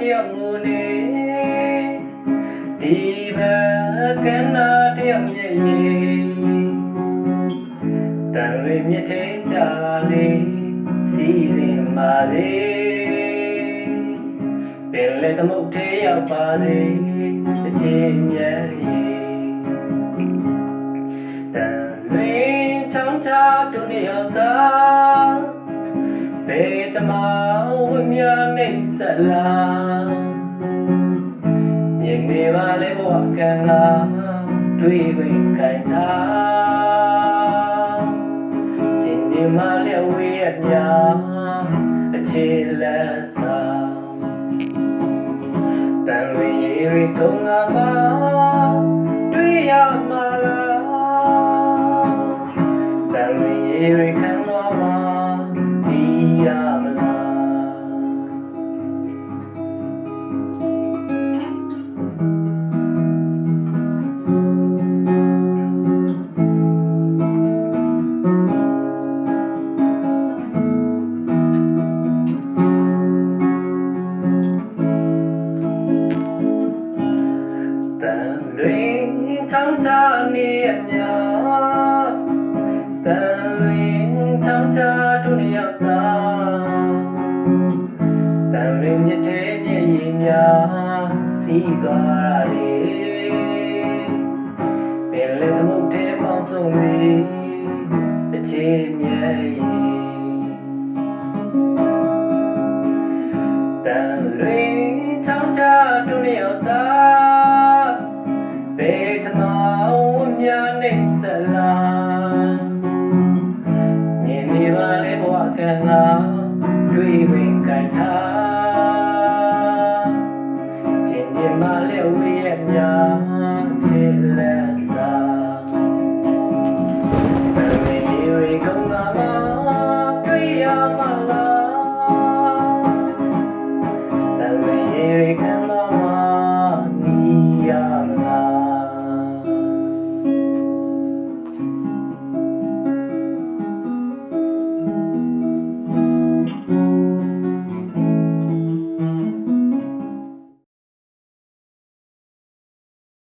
တယောက်ငိုနေဒီဘက်ကနာတယောက်မျက်ရည်တန်လွေမြစ်ထဲကြာလေးစီစဉ်ပါစေပင်လေသမုတ်ထဲရောက်ပါစေအချင်းမြတ်ရေးတန်လွေချောင်းချတူနေရောက်တာဘေးတမဝိမြနေဆက်လာမြင်နေပါလေဘဝကံကတွေ့ဝင်ခိုင်တာကျင်ဒီမလေးဝေးရမြအခြေလက်စာတန်လွေရီကုန်းငါပါတွေ့ရမှာလားတန်လွေရီခံတော်မှာဒီရမလားတန်လွေချောင်းချနေအမြတန်လွေချောင်းချတူနေရတာတန်လွေမြစ်ထဲမျက်ရည်များစီးသွားလေပင်လေသမုတ်ထဲပေါင်းစုံလေအချေမျက်ရည်တန်လွေချောင်းချတူနေရတာဘေးတမောင်မြနေဆက်လာမြင်နေပါလေဘဝကံကတွေ့ဝင်ခိုင်တာကျင်မြင်ပါလေဝေးရမြချစ်လက်စား